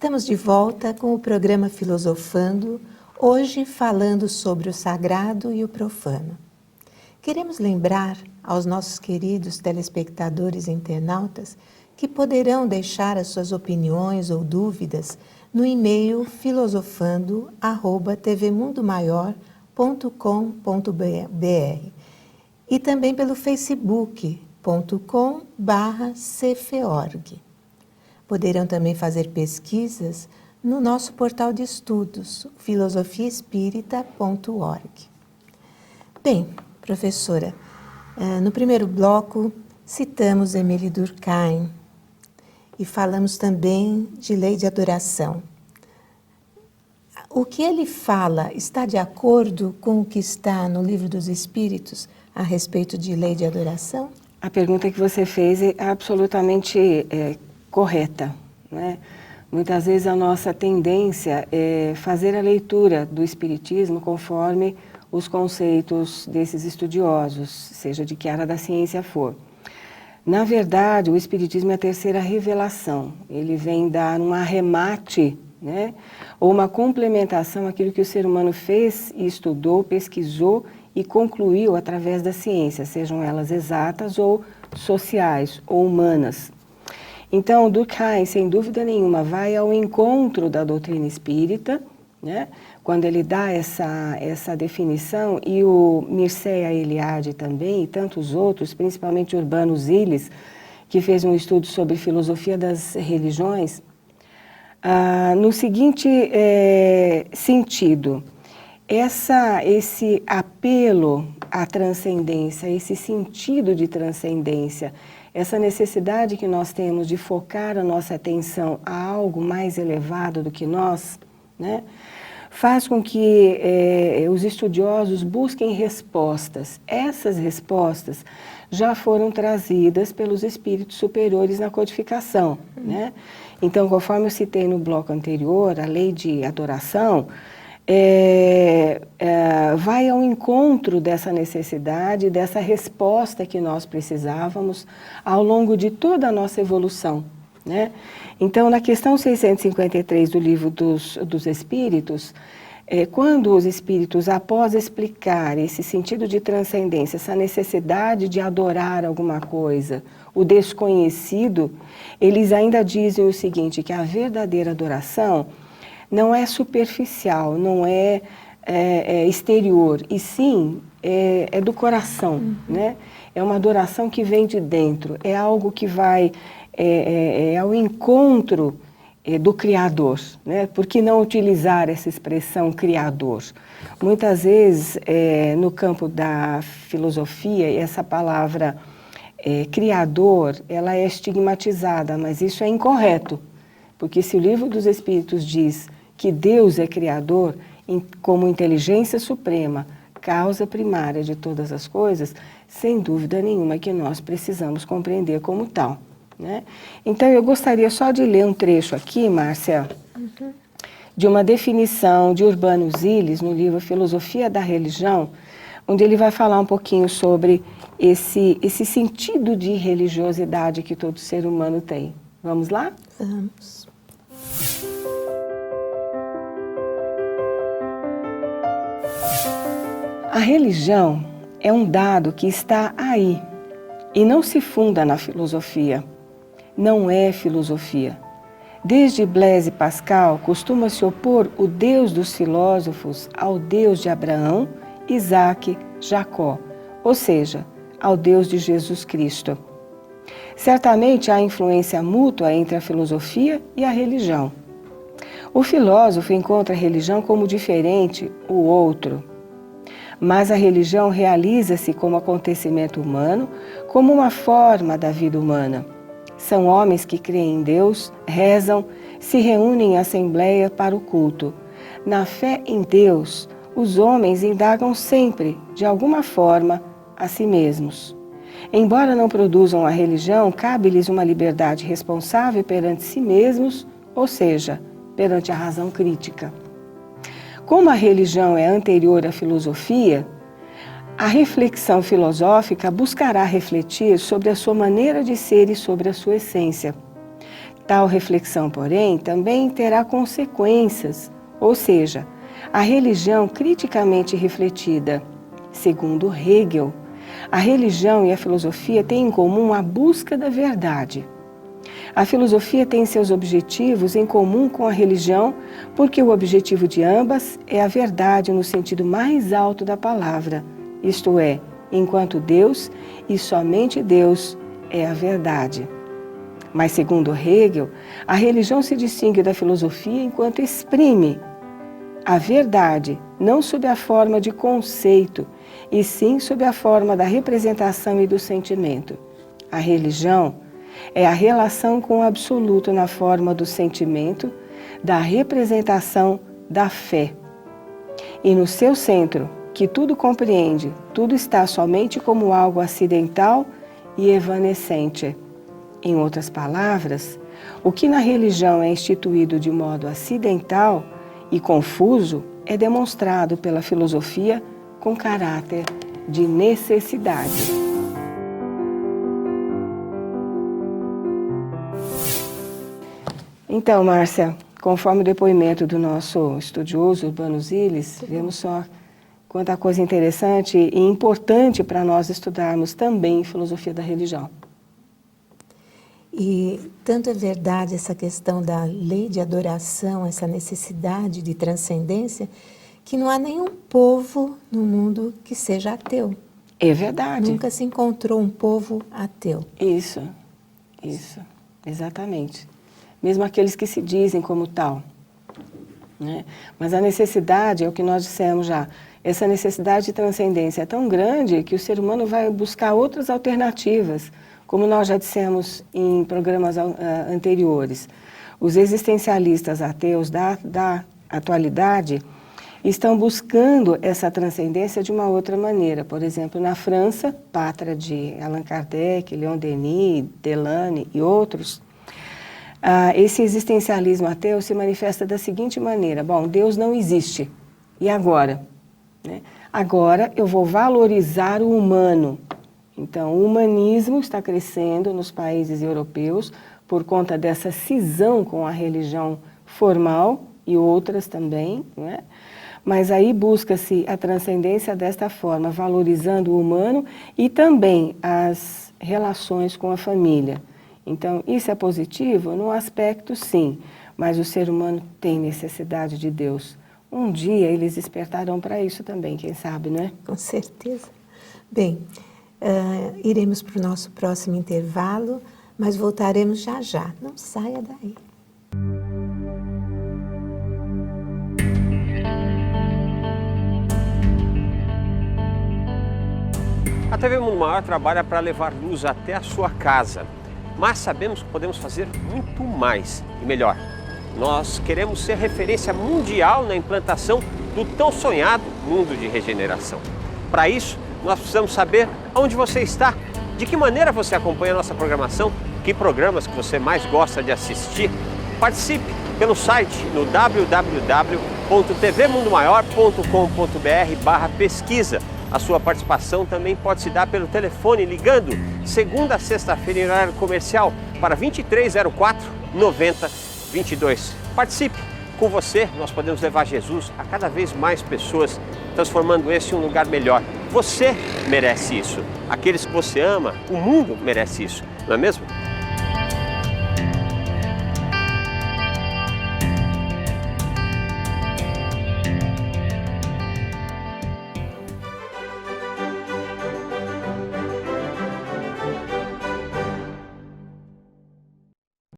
Estamos de volta com o programa Filosofando, hoje falando sobre o sagrado e o profano. Queremos lembrar aos nossos queridos telespectadores e internautas que poderão deixar as suas opiniões ou dúvidas no e-mail filosofando@tvmundomaior.com.br e também pelo facebook.com/cfeorg. Poderão também fazer pesquisas no nosso portal de estudos, filosofiaespírita.org. Bem, professora, no primeiro bloco citamos Émile Durkheim e falamos também de lei de adoração. O que ele fala está de acordo com o que está no Livro dos Espíritos a respeito de lei de adoração? A pergunta que você fez é absolutamente correta, né? Muitas vezes a nossa tendência é fazer a leitura do Espiritismo conforme os conceitos desses estudiosos, seja de que área da ciência for. Na verdade, o Espiritismo é a terceira revelação. Ele vem dar um arremate, né, ou uma complementação àquilo que o ser humano fez e estudou, pesquisou e concluiu através da ciência, sejam elas exatas ou sociais ou humanas. Então, Durkheim, sem dúvida nenhuma, vai ao encontro da doutrina espírita, né, quando ele dá essa definição, e o Mircea Eliade também, e tantos outros, principalmente Urbano Ziles, que fez um estudo sobre filosofia das religiões, no seguinte sentido: esse apelo à transcendência, esse sentido de transcendência, essa necessidade que nós temos de focar a nossa atenção a algo mais elevado do que nós, né, faz com que os estudiosos busquem respostas. Essas respostas já foram trazidas pelos espíritos superiores na codificação, né? Então, conforme eu citei no bloco anterior, a lei de adoração vai ao encontro dessa necessidade, dessa resposta que nós precisávamos ao longo de toda a nossa evolução, né? Então, na questão 653 do Livro dos Espíritos, quando os espíritos, após explicar esse sentido de transcendência, essa necessidade de adorar alguma coisa, o desconhecido, eles ainda dizem o seguinte, que a verdadeira adoração não é superficial, não é exterior, e sim é do coração, né? É uma adoração que vem de dentro, é algo que vai ao encontro do Criador, né? Por que não utilizar essa expressão Criador? Muitas vezes, no campo da filosofia, essa palavra Criador, ela é estigmatizada, mas isso é incorreto, porque se o Livro dos Espíritos diz que Deus é Criador como inteligência suprema, causa primária de todas as coisas, sem dúvida nenhuma que nós precisamos compreender como tal, né? Então, eu gostaria só de ler um trecho aqui, Márcia, de uma definição de Urbano Ziles, no livro Filosofia da Religião, onde ele vai falar um pouquinho sobre esse sentido de religiosidade que todo ser humano tem. Vamos lá? Vamos. A religião é um dado que está aí e não se funda na filosofia. Não é filosofia. Desde Blaise Pascal, costuma-se opor o Deus dos filósofos ao Deus de Abraão, Isaac, Jacó, ou seja, ao Deus de Jesus Cristo. Certamente há influência mútua entre a filosofia e a religião. O filósofo encontra a religião como diferente, o outro. Mas a religião realiza-se como acontecimento humano, como uma forma da vida humana. São homens que creem em Deus, rezam, se reúnem em assembleia para o culto. Na fé em Deus, os homens indagam sempre, de alguma forma, a si mesmos. Embora não produzam a religião, cabe-lhes uma liberdade responsável perante si mesmos, ou seja, perante a razão crítica. Como a religião é anterior à filosofia, a reflexão filosófica buscará refletir sobre a sua maneira de ser e sobre a sua essência. Tal reflexão, porém, também terá consequências, ou seja, a religião criticamente refletida, segundo Hegel, a religião e a filosofia têm em comum a busca da verdade. A filosofia tem seus objetivos em comum com a religião, porque o objetivo de ambas é a verdade no sentido mais alto da palavra, isto é, enquanto Deus e somente Deus é a verdade. Mas, segundo Hegel, a religião se distingue da filosofia enquanto exprime a verdade, não sob a forma de conceito, e sim sob a forma da representação e do sentimento. A religião é a relação com o absoluto na forma do sentimento, da representação, da fé. E no seu centro, que tudo compreende, tudo está somente como algo acidental e evanescente. Em outras palavras, o que na religião é instituído de modo acidental e confuso é demonstrado pela filosofia com caráter de necessidade. Então, Márcia, conforme o depoimento do nosso estudioso Urbano Ziles, vemos só quanta coisa interessante e importante para nós estudarmos também filosofia da religião. E tanto é verdade essa questão da lei de adoração, essa necessidade de transcendência, que não há nenhum povo no mundo que seja ateu. É verdade. Nunca se encontrou um povo ateu. Isso, exatamente. Mesmo aqueles que se dizem como tal, né? Mas a necessidade, é o que nós dissemos já, essa necessidade de transcendência é tão grande que o ser humano vai buscar outras alternativas, como nós já dissemos em programas anteriores. Os existencialistas ateus da atualidade estão buscando essa transcendência de uma outra maneira. Por exemplo, na França, pátria de Allan Kardec, Leon Denis, Delane e outros, esse existencialismo ateu se manifesta da seguinte maneira: bom, Deus não existe, e agora? Né? Agora eu vou valorizar o humano. Então, o humanismo está crescendo nos países europeus por conta dessa cisão com a religião formal e outras também, né? Mas aí busca-se a transcendência desta forma, valorizando o humano e também as relações com a família. Então, isso é positivo? Num aspecto, sim, mas o ser humano tem necessidade de Deus. Um dia eles despertarão para isso também, quem sabe, não é? Com certeza. Bem, iremos para o nosso próximo intervalo, mas voltaremos já já. Não saia daí. A TV Mundo Maior trabalha para levar luz até a sua casa, mas sabemos que podemos fazer muito mais e melhor. Nós queremos ser referência mundial na implantação do tão sonhado mundo de regeneração. Para isso, nós precisamos saber onde você está, de que maneira você acompanha a nossa programação, que programas que você mais gosta de assistir. Participe pelo site no www.tvmundomaior.com.br/pesquisa. A sua participação também pode se dar pelo telefone ligando segunda a sexta-feira em horário comercial para 2304 9022. Participe! Com você, nós podemos levar Jesus a cada vez mais pessoas, transformando esse em um lugar melhor. Você merece isso. Aqueles que você ama, o mundo merece isso, não é mesmo?